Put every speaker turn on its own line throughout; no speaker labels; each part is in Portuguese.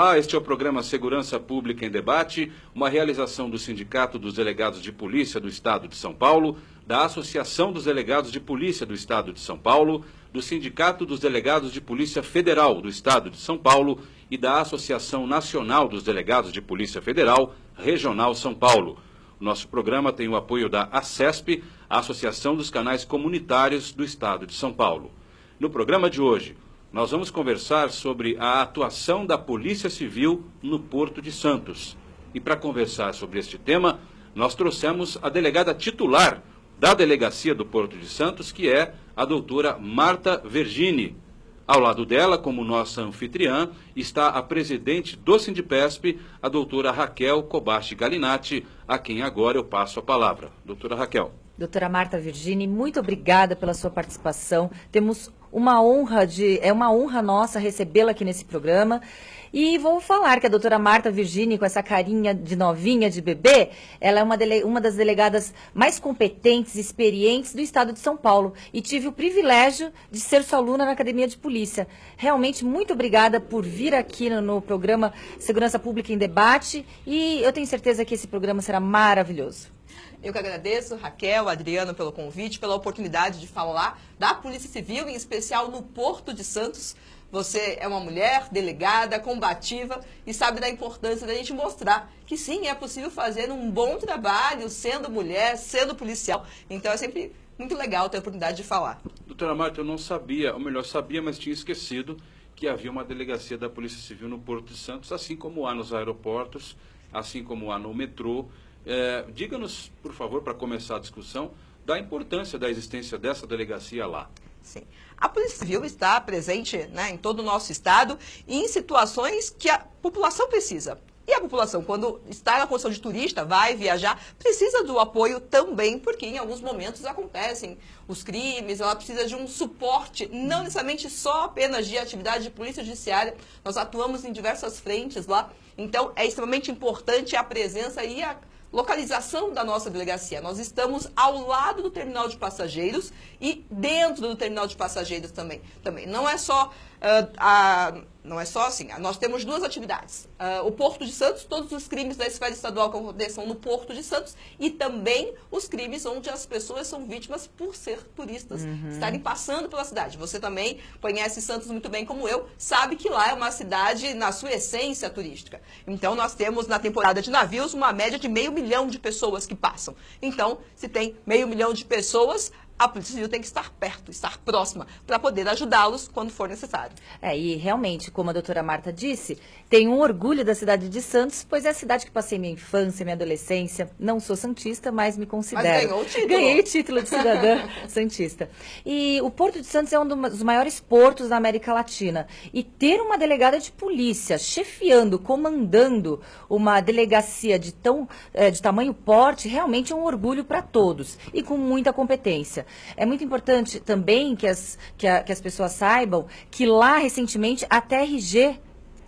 Olá, este é o programa Segurança Pública em Debate, uma realização do Sindicato dos Delegados de Polícia do Estado de São Paulo, da Associação dos Delegados de Polícia do Estado de São Paulo, do Sindicato dos Delegados de Polícia Federal do Estado de São Paulo e da Associação Nacional dos Delegados de Polícia Federal, Regional São Paulo. O nosso programa tem o apoio da ACESP, a Associação dos Canais Comunitários do Estado de São Paulo. No programa de hoje, nós vamos conversar sobre a atuação da Polícia Civil no Porto de Santos. E para conversar sobre este tema, nós trouxemos a delegada titular da Delegacia do Porto de Santos, que é a doutora Marta Vergini. Ao lado dela, como nossa anfitriã, está a presidente do Sindipesp, a doutora Raquel Kobashi Galinatti, a quem agora eu passo a palavra. Doutora Raquel.
Doutora Marta Vergini, muito obrigada pela sua participação. Temos uma honra nossa recebê-la aqui nesse programa. E vou falar que a doutora Marta Vergini, com essa carinha de novinha, de bebê, ela é uma das delegadas mais competentes e experientes do estado de São Paulo. E tive o privilégio de ser sua aluna na Academia de Polícia. Realmente, muito obrigada por vir aqui no programa Segurança Pública em Debate. E eu tenho certeza que esse programa será maravilhoso.
Eu que agradeço, Raquel, Adriano, pelo convite, pela oportunidade de falar da Polícia Civil, em especial no Porto de Santos. Você é uma mulher delegada, combativa e sabe da importância da gente mostrar que sim, é possível fazer um bom trabalho sendo mulher, sendo policial. Então é sempre muito legal ter a oportunidade de falar.
Doutora Marta, eu não sabia, ou melhor, sabia, mas tinha esquecido que havia uma delegacia da Polícia Civil no Porto de Santos, assim como há nos aeroportos, assim como há no metrô. Diga-nos, por favor, para começar a discussão, da importância da existência dessa delegacia lá.
Sim. A Polícia Civil está presente, né, em todo o nosso estado em situações que a população precisa. E a população, quando está na condição de turista, vai viajar, precisa do apoio também, porque em alguns momentos acontecem os crimes, ela precisa de um suporte, não necessariamente só apenas de atividade de polícia judiciária, nós atuamos em diversas frentes lá, então é extremamente importante a presença e a localização da nossa delegacia. Nós estamos ao lado do terminal de passageiros e dentro do terminal de passageiros também. Não é só assim, nós temos duas atividades. O Porto de Santos, todos os crimes da esfera estadual que aconteçam no Porto de Santos e também os crimes onde as pessoas são vítimas por ser turistas, estarem passando pela cidade. Você também conhece Santos muito bem como eu, sabe que lá é uma cidade na sua essência turística. Então nós temos na temporada de navios uma média de 500 mil de pessoas que passam. Então, se tem 500 mil de pessoas, a Polícia Civil tem que estar perto, estar próxima, para poder ajudá-los quando for necessário.
E realmente, como a doutora Marta disse, tenho um orgulho da cidade de Santos, pois é a cidade que passei minha infância, minha adolescência. Não sou santista, mas me considero.
Mas ganhou o título.
Ganhei o título de cidadã santista. E o Porto de Santos é um dos maiores portos da América Latina. E ter uma delegada de polícia chefiando, comandando uma delegacia de tamanho porte, realmente é um orgulho para todos e com muita competência. É muito importante também que as pessoas saibam que lá, recentemente, a TRG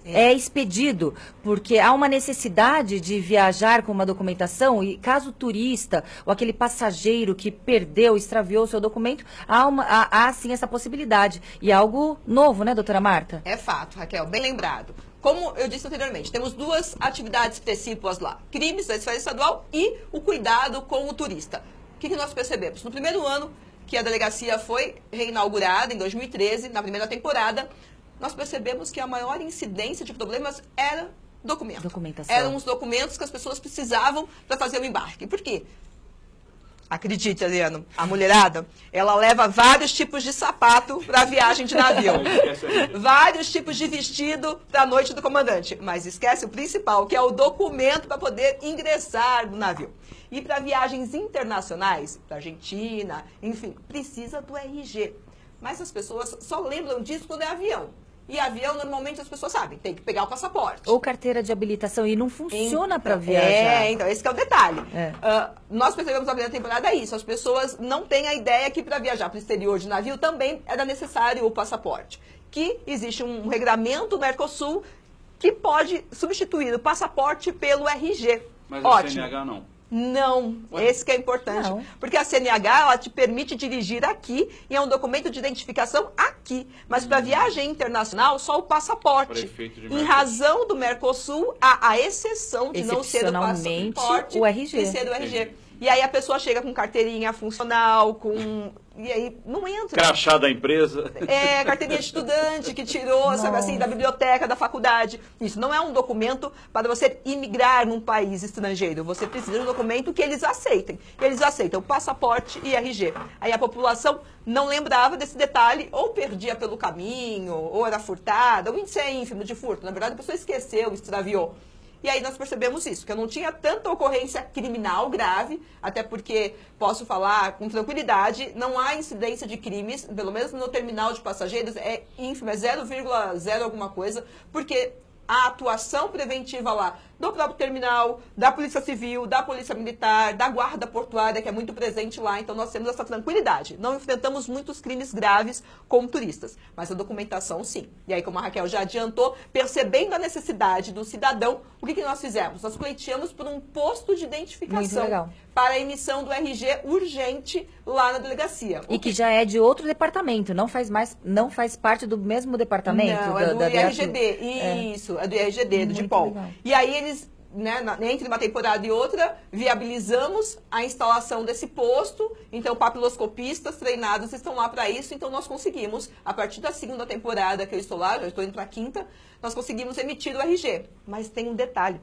é expedido, porque há uma necessidade de viajar com uma documentação e caso o turista ou aquele passageiro que perdeu, extraviou o seu documento, há sim essa possibilidade. E é algo novo, né, doutora Marta?
É fato, Raquel, bem lembrado. Como eu disse anteriormente, temos duas atividades principais lá, crimes da esfera estadual e o cuidado com o turista. O que nós percebemos? No primeiro ano que a delegacia foi reinaugurada, em 2013, na primeira temporada, nós percebemos que a maior incidência de problemas era documentação. Eram os documentos que as pessoas precisavam para fazer o embarque. Por quê? Acredite, Adriano, a mulherada, ela leva vários tipos de sapato para a viagem de navio. Vários tipos de vestido para a noite do comandante. Mas esquece o principal, que é o documento para poder ingressar no navio. E para viagens internacionais, para a Argentina, enfim, precisa do RG. Mas as pessoas só lembram disso quando é avião. E avião, normalmente, as pessoas sabem, tem que pegar o passaporte.
Ou carteira de habilitação, e não funciona para viajar.
Então, esse que é o detalhe. Nós percebemos na primeira temporada isso, as pessoas não têm a ideia que para viajar para o exterior de navio também era necessário o passaporte. Que existe um regramento do Mercosul que pode substituir o passaporte pelo RG.
Mas o CNH não.
Não, esse que é importante.
Não.
Porque a CNH, ela te permite dirigir aqui e é um documento de identificação aqui. Mas para viagem internacional, só o passaporte. Em razão do Mercosul, há a exceção de não ser o passaporte
o RG.
e ser do RG. E aí a pessoa chega com carteirinha funcional, e aí não entra.
Crachá da empresa.
Carteirinha de estudante que tirou, sabe assim, da biblioteca, da faculdade. Isso não é um documento para você imigrar num país estrangeiro. Você precisa de um documento que eles aceitem. Eles aceitam passaporte e RG. Aí a população não lembrava desse detalhe, ou perdia pelo caminho, ou era furtada. O índice é ínfimo de furto. Na verdade, a pessoa esqueceu, extraviou. E aí nós percebemos isso, que eu não tinha tanta ocorrência criminal grave, até porque, posso falar com tranquilidade, não há incidência de crimes, pelo menos no terminal de passageiros, é ínfimo, é 0,0 alguma coisa, porque a atuação preventiva lá do próprio terminal, da Polícia Civil, da Polícia Militar, da Guarda Portuária, que é muito presente lá, então nós temos essa tranquilidade. Não enfrentamos muitos crimes graves com turistas, mas a documentação sim. E aí, como a Raquel já adiantou, percebendo a necessidade do cidadão, o que nós fizemos? Nós pleiteamos por um posto de identificação para a emissão do RG urgente lá na delegacia.
E que já é de outro departamento, não faz parte do mesmo departamento?
Não, é do IRGD, isso, é do IRGD, do DIPOL. E aí eles, né, entre uma temporada e outra, viabilizamos a instalação desse posto, então papiloscopistas treinados estão lá para isso, então nós conseguimos, a partir da segunda temporada que eu estou lá, já estou indo para a quinta, nós conseguimos emitir o RG. Mas tem um detalhe,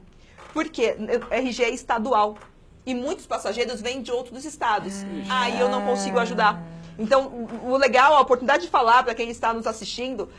porque o RG é estadual e muitos passageiros vêm de outros estados, aí eu não consigo ajudar. Então, o legal, a oportunidade de falar para quem está nos assistindo,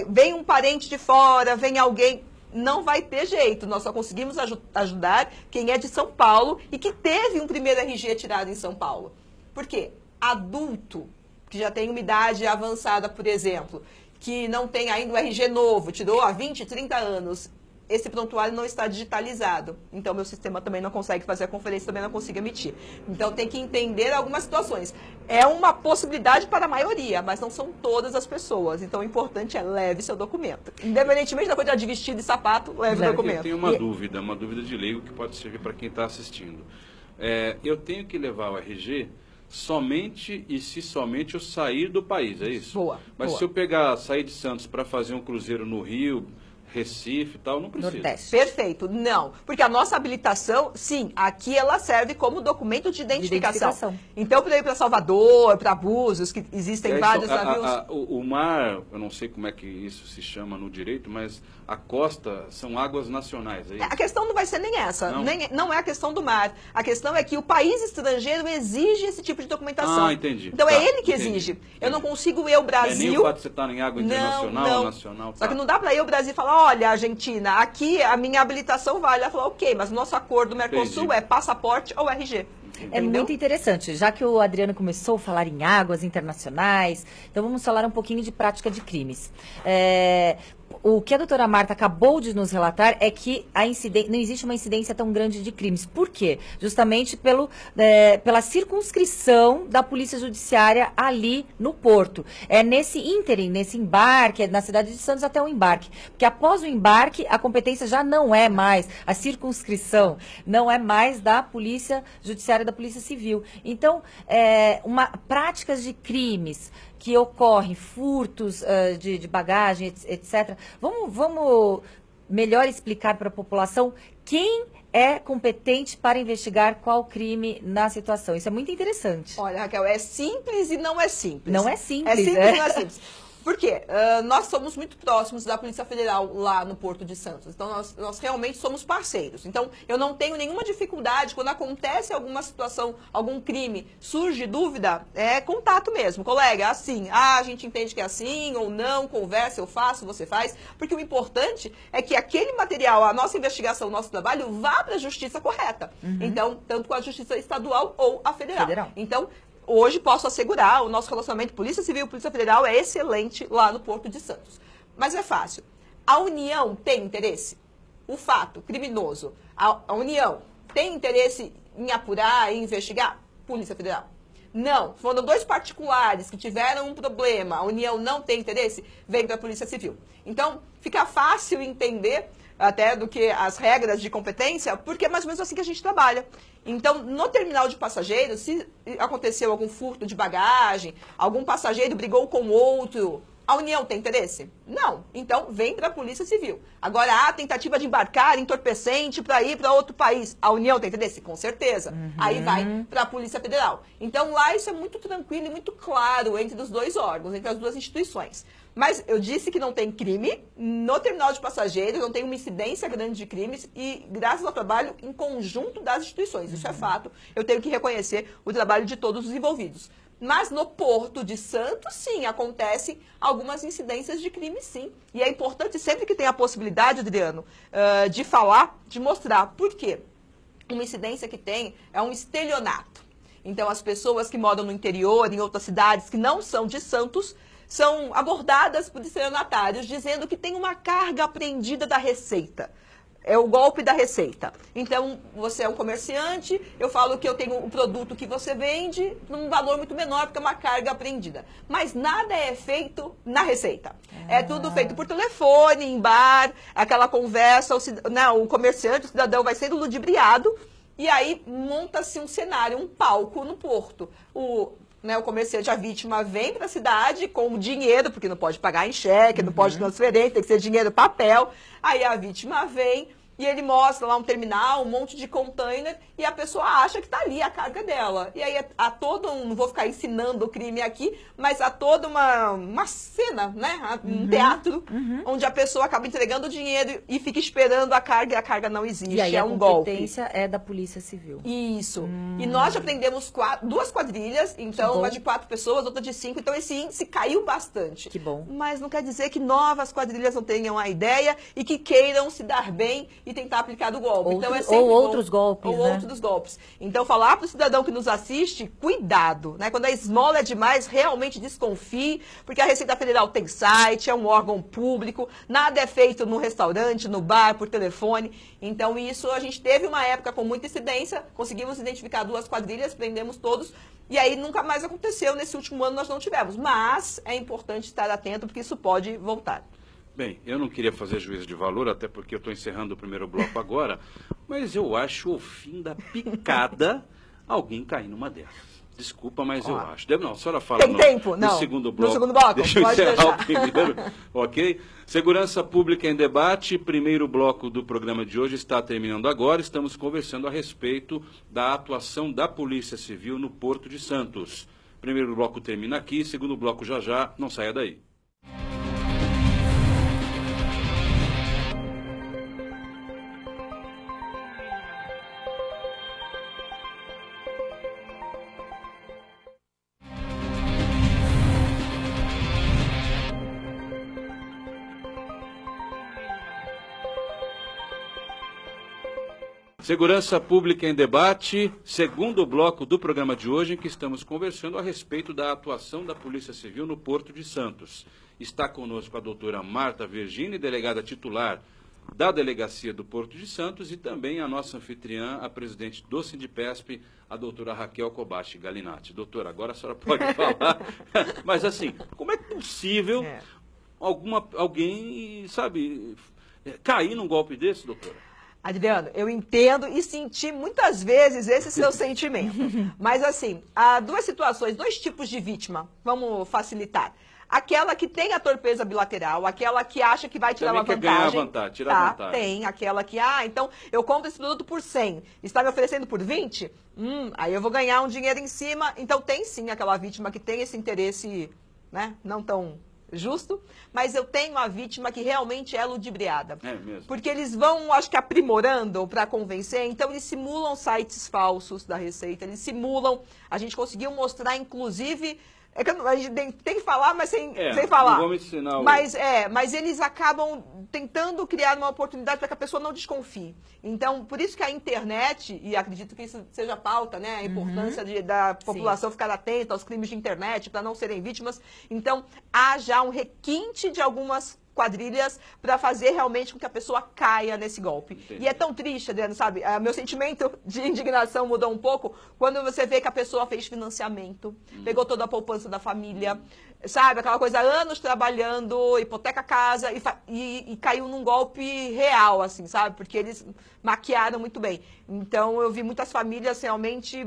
vem um parente de fora, vem alguém, não vai ter jeito. Nós só conseguimos ajudar quem é de São Paulo e que teve um primeiro RG tirado em São Paulo. Por quê? Adulto, que já tem uma idade avançada, por exemplo, que não tem ainda o RG novo, tirou há 20, 30 anos, esse prontuário não está digitalizado. Então, meu sistema também não consegue fazer a conferência, também não consigo emitir. Então, tem que entender algumas situações. É uma possibilidade para a maioria, mas não são todas as pessoas. Então, o importante é leve seu documento. Independentemente da quantidade de vestido e sapato, leve o documento.
Eu tenho uma dúvida de leigo que pode servir para quem está assistindo. Eu tenho que levar o RG somente e se somente eu sair do país, é isso?
Boa.
Mas se eu sair de Santos para fazer um cruzeiro no Rio, Recife e tal, não precisa.
Nordeste.
Perfeito, não. Porque a nossa habilitação, sim, aqui ela serve como documento de identificação. Então, para ir para Salvador, para Búzios, que existem vários navios.
O mar, eu não sei como é que isso se chama no direito, mas a costa são águas nacionais, é isso?
A questão não vai ser nem essa, não é a questão do mar. A questão é que o país estrangeiro exige esse tipo de documentação.
Ah, entendi.
Então, é ele que exige. Eu não consigo, Brasil...
Nem o fato de você estar em água internacional, nacional.
Só que não dá para Brasil falar, olha, Argentina, aqui a minha habilitação vale. Ela falou, ok, mas o nosso acordo do Mercosul é passaporte ou RG.
É muito interessante, já que o Adriano começou a falar em águas internacionais, então vamos falar um pouquinho de prática de crimes. O que a doutora Marta acabou de nos relatar é que não existe uma incidência tão grande de crimes. Por quê? Justamente pela circunscrição da Polícia Judiciária ali no porto. É nesse ínterim, nesse embarque, na cidade de Santos até o embarque. Porque após o embarque, a competência já não é mais, a circunscrição não é mais da Polícia Judiciária, da Polícia Civil. Então, práticas de crimes que ocorrem, furtos de bagagem, etc. Vamos melhor explicar para a população quem é competente para investigar qual crime na situação. Isso é muito interessante.
Olha, Raquel, é simples e não é simples.
Não é simples.
É simples e não é simples. Por quê? Nós somos muito próximos da Polícia Federal lá no Porto de Santos. Então, nós realmente somos parceiros. Então, eu não tenho nenhuma dificuldade quando acontece alguma situação, algum crime, surge dúvida, é contato mesmo. Colega, assim, a gente entende que é assim ou não, conversa, eu faço, você faz. Porque o importante é que aquele material, a nossa investigação, o nosso trabalho, vá para a justiça correta. Então, tanto com a justiça estadual ou a federal. Então, hoje posso assegurar, o nosso relacionamento Polícia Civil e Polícia Federal é excelente lá no Porto de Santos. Mas é fácil. A União tem interesse? O fato criminoso, a União tem interesse em apurar, em investigar? Polícia Federal. Não. Foram dois particulares que tiveram um problema, a União não tem interesse? Vem para a Polícia Civil. Então, fica fácil entender até do que as regras de competência, porque é mais ou menos assim que a gente trabalha. Então, no terminal de passageiros, se aconteceu algum furto de bagagem, algum passageiro brigou com outro, a União tem interesse? Não. Então, vem para a Polícia Civil. Agora, a tentativa de embarcar entorpecente para ir para outro país, a União tem interesse? Com certeza. Aí vai para a Polícia Federal. Então, lá isso é muito tranquilo e muito claro entre os dois órgãos, entre as duas instituições. Mas eu disse que não tem crime no terminal de passageiros, não tem uma incidência grande de crimes e graças ao trabalho em conjunto das instituições. Isso é fato. Eu tenho que reconhecer o trabalho de todos os envolvidos. Mas no Porto de Santos, sim, acontecem algumas incidências de crime, sim. E é importante sempre que tem a possibilidade, Adriano, de falar, de mostrar. Por quê? Uma incidência que tem é um estelionato. Então, as pessoas que moram no interior, em outras cidades que não são de Santos, são abordadas por estelionatários dizendo que tem uma carga apreendida da Receita. É o golpe da Receita. Então, você é um comerciante, eu falo que eu tenho o produto que você vende num valor muito menor, porque é uma carga apreendida. Mas nada é feito na Receita. É tudo feito por telefone, em bar, aquela conversa, o comerciante, o cidadão vai sendo ludibriado, e aí monta-se um cenário, um palco no porto. O comerciante, a vítima, vem para a cidade com o dinheiro, porque não pode pagar em cheque, não pode transferência, tem que ser dinheiro papel. Aí a vítima vem e ele mostra lá um terminal, um monte de container, e a pessoa acha que está ali a carga dela. E aí há todo não vou ficar ensinando o crime aqui, mas há toda uma cena, né? Um teatro, onde a pessoa acaba entregando o dinheiro e fica esperando a carga, e a carga não existe,
e aí
é um golpe.
A competência é da Polícia Civil.
Isso. E nós já prendemos duas quadrilhas, então uma de 4 pessoas, outra de 5, então esse índice caiu bastante.
Que bom.
Mas não quer dizer que novas quadrilhas não tenham a ideia e que queiram se dar bem e tentar aplicar o golpe. Então é sempre
ou outros golpes,
ou
né?
outros golpes. Então falar para o cidadão que nos assiste, cuidado, né? Quando a esmola é demais, realmente desconfie, porque a Receita Federal tem site, é um órgão público, nada é feito no restaurante, no bar, por telefone. Então isso a gente teve uma época com muita incidência, conseguimos identificar 2 quadrilhas, prendemos todos, e aí nunca mais aconteceu. Nesse último ano nós não tivemos. Mas é importante estar atento, porque isso pode voltar.
Bem, eu não queria fazer juízo de valor, até porque eu estou encerrando o primeiro bloco agora, mas eu acho o fim da picada alguém cair numa dessas. Desculpa, mas eu acho. Não, a senhora fala
tem tempo?
No
não.
segundo bloco.
No segundo bloco?
Deixa eu
Pode
encerrar
deixar.
o primeiro, ok? Segurança Pública em Debate, primeiro bloco do programa de hoje está terminando agora. Estamos conversando a respeito da atuação da Polícia Civil no Porto de Santos. Primeiro bloco termina aqui, segundo bloco já, não saia daí. Segurança Pública em Debate, segundo bloco do programa de hoje, em que estamos conversando a respeito da atuação da Polícia Civil no Porto de Santos. Está conosco a doutora Marta Virgini, delegada titular da Delegacia do Porto de Santos, e também a nossa anfitriã, a presidente do Sindipesp, a doutora Raquel Kobashi Galinatti. Doutora, agora a senhora pode falar, mas assim, como é possível alguém, sabe, cair num golpe desse, doutora?
Adriano, eu entendo e senti muitas vezes esse seu sentimento. Mas assim, há 2 situações, 2 tipos de vítima. Vamos facilitar. Aquela que tem a torpeza bilateral, aquela que acha que vai tirar
também
uma vantagem.
Quer ganhar vantagem, tirar vantagem.
Tem aquela que, então eu compro esse produto por 100, está me oferecendo por 20? Aí eu vou ganhar um dinheiro em cima. Então tem sim aquela vítima que tem esse interesse, né, não tão justo, mas eu tenho a vítima que realmente é ludibriada.
É mesmo.
Porque eles vão, acho que, aprimorando para convencer, então eles simulam sites falsos da Receita, eles simulam, a gente conseguiu mostrar, inclusive, a gente tem que falar, mas sem falar.
Não vamos ensinar
mas eles acabam tentando criar uma oportunidade para que a pessoa não desconfie. Então, por isso que a internet, e acredito que isso seja pauta, né? A importância da população ficar atenta aos crimes de internet para não serem vítimas. Então, há já um requinte de algumas quadrilhas para fazer realmente com que a pessoa caia nesse golpe.
Entendi.
E é tão triste, Adriano, sabe? Meu sentimento de indignação mudou um pouco quando você vê que a pessoa fez financiamento, pegou toda a poupança da família, sabe? Aquela coisa, anos trabalhando, hipoteca a casa e caiu num golpe real, assim, sabe? Porque eles maquiaram muito bem. Então, eu vi muitas famílias realmente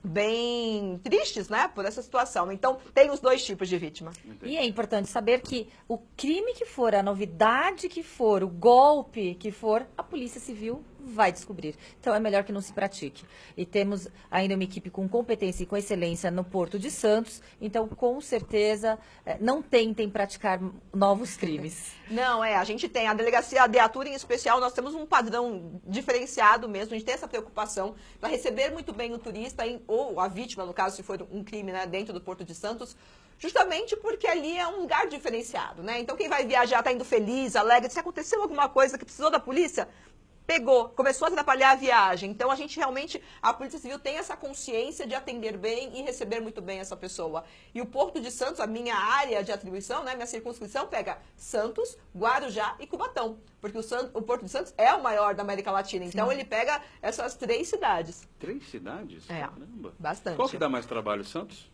bem tristes, né, por essa situação. Então, tem os dois tipos de vítima.
E é importante saber que o crime que for, a novidade que for, o golpe que for, a Polícia Civil vai descobrir. Então, é melhor que não se pratique. E temos ainda uma equipe com competência e com excelência no Porto de Santos. Então, com certeza, não tentem praticar novos crimes.
Não, a gente tem, a delegacia de Atura em especial, nós temos um padrão diferenciado mesmo, a gente tem essa preocupação para receber muito bem o turista, ou a vítima, no caso, se for um crime, né, dentro do Porto de Santos, justamente porque ali é um lugar diferenciado, né? Então, quem vai viajar está indo feliz, alegre, se aconteceu alguma coisa que precisou da polícia, pegou, começou a atrapalhar a viagem. Então, a gente realmente, a Polícia Civil tem essa consciência de atender bem e receber muito bem essa pessoa. E o Porto de Santos, a minha área de atribuição, né, minha circunscrição, pega Santos, Guarujá e Cubatão. Porque o Porto de Santos é o maior da América Latina. Então, ele pega essas 3 cidades.
3 cidades? Caramba.
Bastante.
Qual que dá mais trabalho, Santos?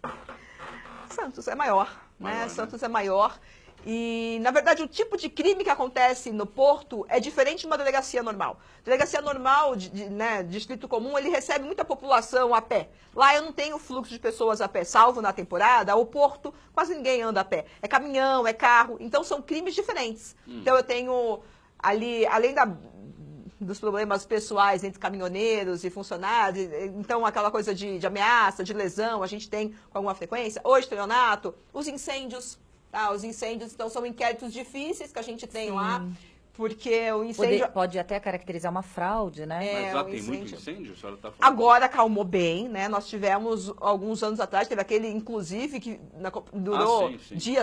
Santos é maior, né? Santos é maior. E, na verdade, o tipo de crime que acontece no Porto é diferente de uma delegacia normal. Delegacia normal, né, distrito comum, ele recebe muita população a pé. Lá eu não tenho fluxo de pessoas a pé, salvo na temporada. O Porto, quase ninguém anda a pé. É caminhão, é carro. Então, são crimes diferentes. Então, eu tenho ali, além dos problemas pessoais entre caminhoneiros e funcionários, então aquela coisa de ameaça, de lesão, a gente tem com alguma frequência, o estelionato, os incêndios. Os incêndios, então, são inquéritos difíceis que a gente tem lá, porque o incêndio...
Pode até caracterizar uma fraude, né?
Mas lá tem muito incêndio? A senhora tá falando?
Agora acalmou bem, né? Nós tivemos, alguns anos atrás, teve aquele, inclusive, que durou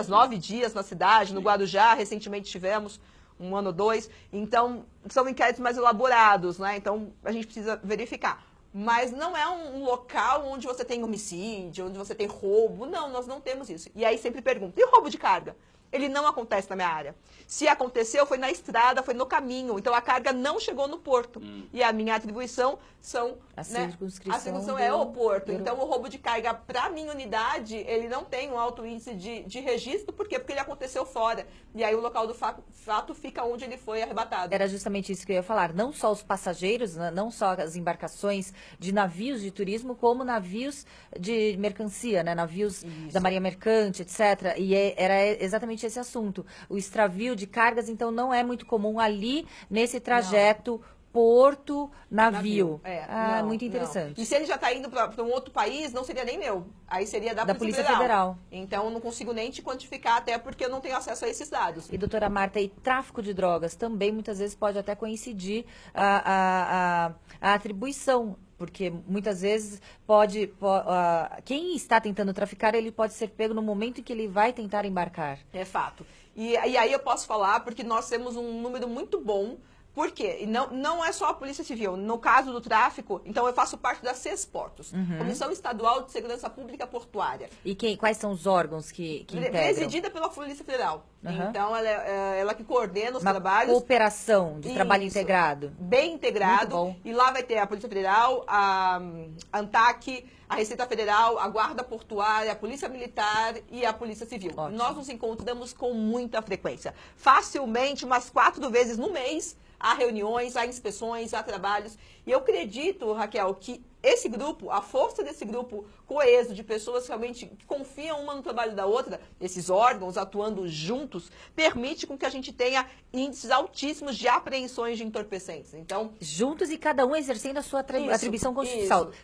9 dias na cidade, no Guarujá, recentemente tivemos 1 ano ou 2. Então, são inquéritos mais elaborados, né? Então, a gente precisa verificar. Mas não é um local onde você tem homicídio, onde você tem roubo. Não, nós não temos isso. E aí sempre pergunto, e o roubo de carga? Ele não acontece na minha área. Se aconteceu, foi na estrada, foi no caminho. Então, a carga não chegou no porto. E a minha atribuição são...
A circunscrição
é o porto. Então, o roubo de carga, para a minha unidade, ele não tem um alto índice de registro. Por quê? Porque ele aconteceu fora. E aí, o local do fato fica onde ele foi arrebatado.
Era justamente isso que eu ia falar. Não só os passageiros, não só as embarcações de navios de turismo, como navios de mercancia, né? Navios da Marinha Mercante, etc. E era exatamente esse assunto. O extravio de cargas, então, não é muito comum ali nesse trajeto porto-navio. Muito interessante.
Não. E se ele já está indo para um outro país, não seria nem meu. Aí seria da
Polícia Federal.
Então, eu não consigo nem te quantificar, até porque eu não tenho acesso a esses dados.
E, doutora Marta, e tráfico de drogas também, muitas vezes, pode até coincidir a atribuição. Porque muitas vezes quem está tentando traficar, ele pode ser pego no momento em que ele vai tentar embarcar.
É fato. E aí eu posso falar, porque nós temos um número muito bom. Por quê? E não é só a Polícia Civil. No caso do tráfico, então eu faço parte da CESPortos, Comissão Estadual de Segurança Pública Portuária.
E quais são os órgãos que integram?
Presidida pela Polícia Federal. Então, ela que coordena os trabalhos.
Cooperação de trabalho integrado.
Bem integrado.
Muito bom.
E lá vai ter a Polícia Federal, a ANTAC, a Receita Federal, a Guarda Portuária, a Polícia Militar e a Polícia Civil.
Ótimo.
Nós nos encontramos com muita frequência. Facilmente, umas 4 vezes no mês, há reuniões, há inspeções, há trabalhos. E eu acredito, Raquel, que esse grupo, a força desse grupo coeso de pessoas realmente que confiam uma no trabalho da outra, esses órgãos atuando juntos, permite com que a gente tenha índices altíssimos de apreensões de entorpecentes. Então,
juntos e cada um exercendo a sua atribuição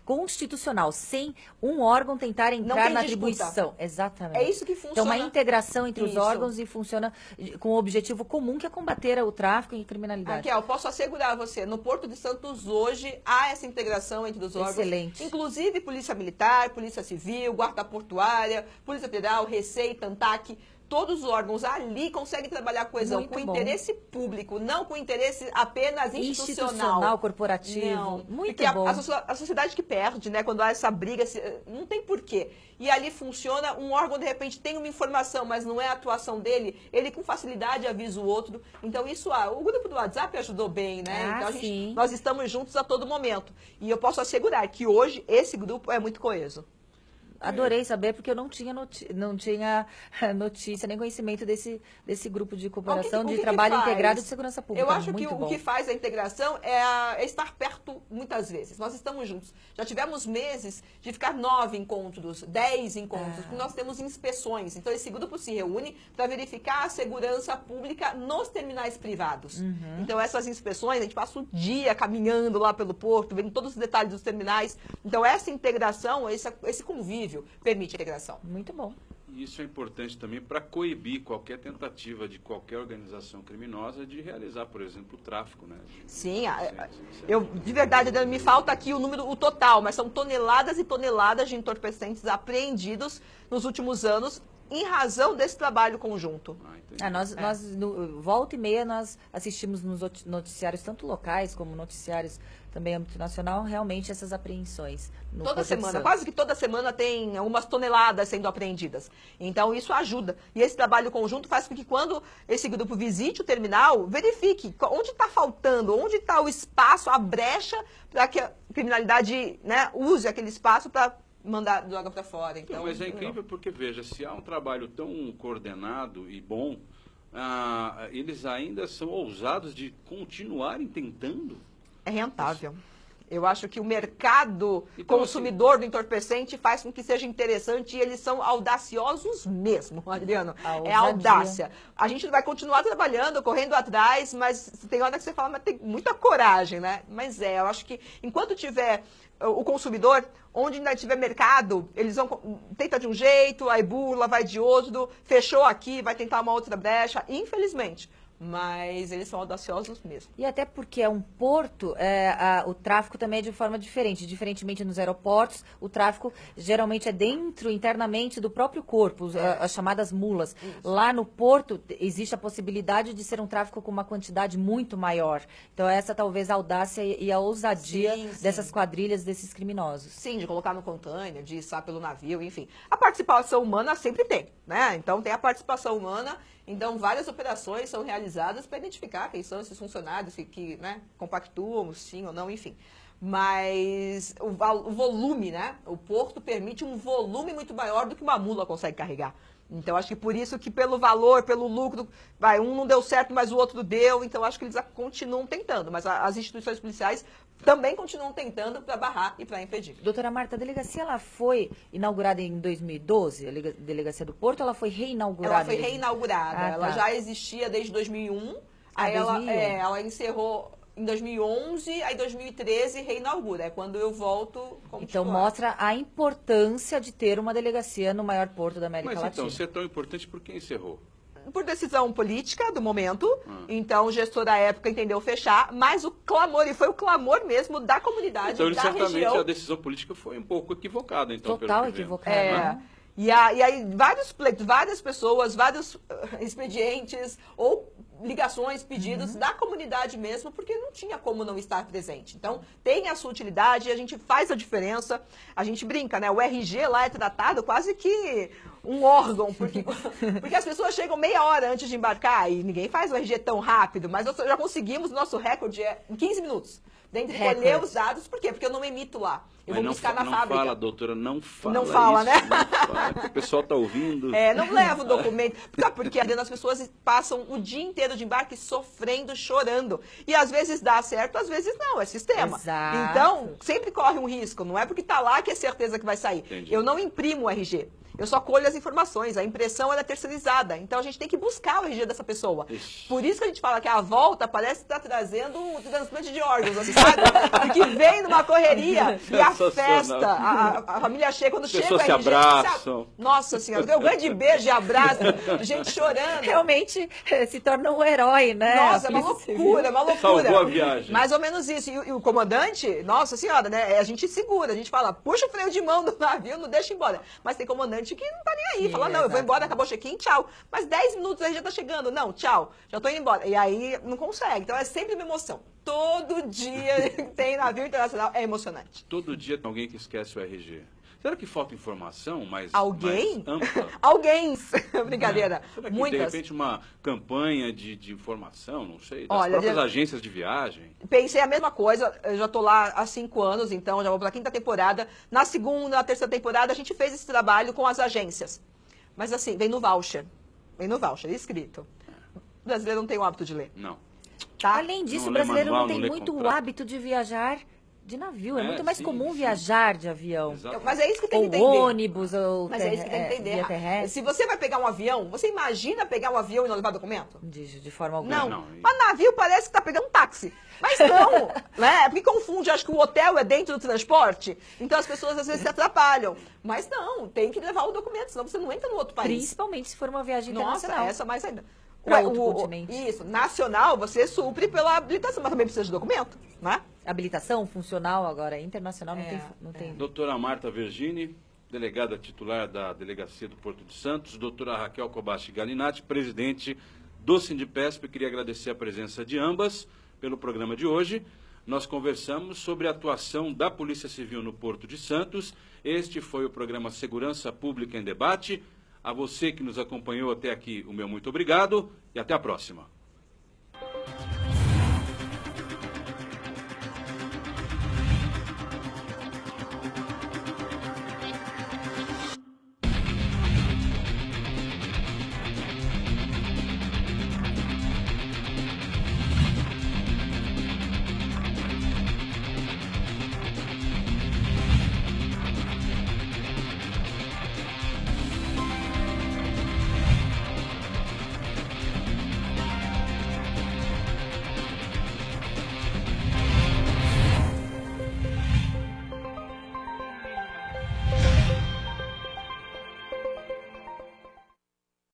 constitucional, sem um órgão tentar entrar na atribuição. Exatamente.
É isso que funciona.
Então, uma integração entre os órgãos e funciona com o objetivo comum, que é combater o tráfico e a criminalidade.
Raquel, posso assegurar a você, no Porto de Santos hoje há essa integração entre os órgãos.
Excelente.
Inclusive Polícia Militar, Polícia Civil, Guarda Portuária, Polícia Federal, Receita, ANTAC, todos os órgãos ali conseguem trabalhar coesão
Muito
com
bom.
interesse público, não com interesse apenas institucional.
Corporativo.
Não,
Muito
porque
bom.
a sociedade que perde, né, quando há essa briga, não tem porquê. E ali funciona, um órgão de repente tem uma informação, mas não é a atuação dele, ele com facilidade avisa o outro. Então isso, o grupo do WhatsApp ajudou bem, né? Então
sim.
nós estamos juntos a todo momento. E eu posso assegurar que hoje esse grupo é muito coeso.
Adorei saber, porque eu não tinha notícia nem conhecimento desse grupo de cooperação, de trabalho integrado de segurança pública.
Eu acho que
Muito
o
bom.
que faz a integração é estar perto muitas vezes. Nós estamos juntos. Já tivemos meses de ficar 9 encontros, 10 encontros, porque nós temos inspeções. Então, esse grupo se reúne para verificar a segurança pública nos terminais privados. Então, essas inspeções, a gente passa o dia caminhando lá pelo porto, vendo todos os detalhes dos terminais. Então, essa integração, esse convívio, permite a integração.
Muito bom.
E isso é importante também para coibir qualquer tentativa de qualquer organização criminosa de realizar, por exemplo, o tráfico, né?
Sim, de verdade, Adriano, me falta aqui o total, mas são toneladas e toneladas de entorpecentes apreendidos nos últimos anos em razão desse trabalho conjunto.
Volta e meia, nós assistimos nos noticiários, tanto locais como noticiários também âmbito nacional, realmente essas apreensões.
Toda semana, quase que toda semana tem algumas toneladas sendo apreendidas. Então, isso ajuda. E esse trabalho conjunto faz com que quando esse grupo visite o terminal, verifique onde está faltando, onde está o espaço, a brecha, para que a criminalidade, né, use aquele espaço para mandar droga para fora. Então,
mas é incrível porque, veja, se há um trabalho tão coordenado e bom, eles ainda são ousados de continuarem tentando.
É rentável. Eu acho que o mercado
então,
consumidor do entorpecente faz com que seja interessante e eles são audaciosos mesmo, Adriano. É audácia. A gente vai continuar trabalhando, correndo atrás, mas tem hora que você fala, mas tem muita coragem, né? Mas eu acho que enquanto tiver o consumidor, onde ainda tiver mercado, eles vão tentar de um jeito, aí burla, vai de outro, fechou aqui, vai tentar uma outra brecha, infelizmente. Mas eles são audaciosos mesmo.
E até porque é um porto, o tráfico também é de forma diferente. Diferentemente nos aeroportos, o tráfico geralmente é dentro, internamente, do próprio corpo, as chamadas mulas. Isso. Lá no porto, existe a possibilidade de ser um tráfico com uma quantidade muito maior. Então, essa talvez a audácia e a ousadia dessas quadrilhas, desses criminosos.
Sim, de colocar no container, de içar pelo navio, enfim. A participação humana sempre tem, né? Então, tem a participação humana. Então, várias operações são realizadas para identificar quem são esses funcionários que né, compactuam, sim ou não, enfim. Mas o volume, né? O porto permite um volume muito maior do que uma mula consegue carregar. Então, acho que por isso que pelo valor, pelo lucro, um não deu certo, mas o outro deu. Então, acho que eles continuam tentando. Mas as instituições policiais também continuam tentando para barrar e para impedir.
Doutora Marta, a delegacia ela foi inaugurada em 2012, a delegacia do Porto, ou ela foi reinaugurada?
Ela foi reinaugurada. Ela já existia desde 2001. Aí 2001. Ela encerrou em 2011, aí 2013 reinaugura. É quando eu volto como
Então
titular.
mostra a importância de ter uma delegacia no maior porto da América Latina.
Mas então, se é tão importante, por que encerrou?
Por decisão política do momento, então o gestor da época entendeu fechar, mas o clamor, e foi o clamor mesmo da comunidade,
então,
da
certamente
região.
A decisão política foi um pouco equivocada, então.
Total equivocada.
E aí vários pleitos, várias pessoas, vários expedientes ou ligações, pedidos da comunidade mesmo, porque não tinha como não estar presente. Então, tem a sua utilidade, a gente faz a diferença, a gente brinca, né? O RG lá é tratado quase que um órgão, porque as pessoas chegam meia hora antes de embarcar e ninguém faz o RG tão rápido, mas nós já conseguimos, nosso recorde é em 15 minutos. Dentro de colher os dados, por quê? Porque eu não emito lá. Eu vou buscar na fábrica.
Não fala, doutora, não fala.
Não fala,
isso,
né?
Não fala, o pessoal está ouvindo.
Não leva o documento. Porque as pessoas passam o dia inteiro de embarque sofrendo, chorando. E às vezes dá certo, às vezes não. É sistema.
Exato.
Então, sempre corre um risco. Não é porque está lá que é certeza que vai sair.
Entendi.
Eu não imprimo o RG. Eu só colho as informações. A impressão ela é terceirizada. Então, a gente tem que buscar o RG dessa pessoa.
Ixi.
Por isso que a gente fala que a volta parece estar trazendo um transplante de órgãos, assim, sabe? Porque vem numa correria e a a
Sensacional.
festa, a família chega, quando chega o
pessoas se
RG,
abraçam.
nossa senhora, um grande beijo e abraço, gente chorando.
Realmente se torna um herói, né?
Nossa, é
A
uma
Polícia Civil.
loucura, é uma loucura.
Salvou a viagem.
Mais ou menos isso. E o comandante, nossa senhora, né? A gente segura, a gente fala, puxa o freio de mão do navio, não deixa embora. Mas tem comandante que não tá nem aí.
Sim,
Fala, não, eu vou
exato.
embora, acabou o check-in, tchau. Mas 10 minutos aí já tá chegando. Não, tchau, já tô indo embora. E aí não consegue. Então é sempre uma emoção. Todo dia tem navio internacional, é emocionante.
Todo dia tem alguém que esquece o RG. Será que falta informação mais,
Alguém?
mais ampla?
Alguém. Brincadeira.
Será que, de
Muitas.
repente, uma campanha de informação, não sei, das
Olha,
próprias
já-
agências de viagem?
Pensei a mesma coisa, eu já tô lá há 5 anos, então já vou pela 5ª temporada. Na 2ª, na 3ª temporada, a gente fez esse trabalho com as agências. Mas assim, vem no voucher. Vem no voucher, escrito. O brasileiro não tem o hábito de ler,
Não.
tá?
Além disso,
Não
o
lê
brasileiro
manual,
não tem
não lê
muito o
contrato.
hábito de viajar de navio. É
É,
muito mais
sim,
comum
sim.
viajar de avião.
Exato.
Mas é isso que tem que
Ou
entender.
ônibus, ou
Mas é isso que tem que entender.
via terrestre.
Se você vai pegar um avião, você imagina pegar um avião e não levar documento?
De forma alguma.
Não.
não.
Mas navio parece que tá pegando um táxi. Mas não, né? Porque confunde, acho que o hotel é dentro do transporte, então as pessoas às vezes se atrapalham. Mas não, tem que levar o documento, senão você não entra no outro país.
Principalmente se for uma viagem
Nossa,
internacional.
essa mais ainda.
Pra
Ué,
outro continente.
Isso, nacional você supre pela habilitação, mas também precisa de documento, né?
Habilitação funcional agora, internacional não
É,
tem. Não tem.
Doutora Marta Vergini, delegada titular da Delegacia do Porto de Santos, doutora Raquel Kobashi Galinatti, presidente do Sindipesp. Queria agradecer a presença de ambas pelo programa de hoje. Nós conversamos sobre a atuação da Polícia Civil no Porto de Santos. Este foi o programa Segurança Pública em Debate. A você que nos acompanhou até aqui, o meu muito obrigado e até a próxima.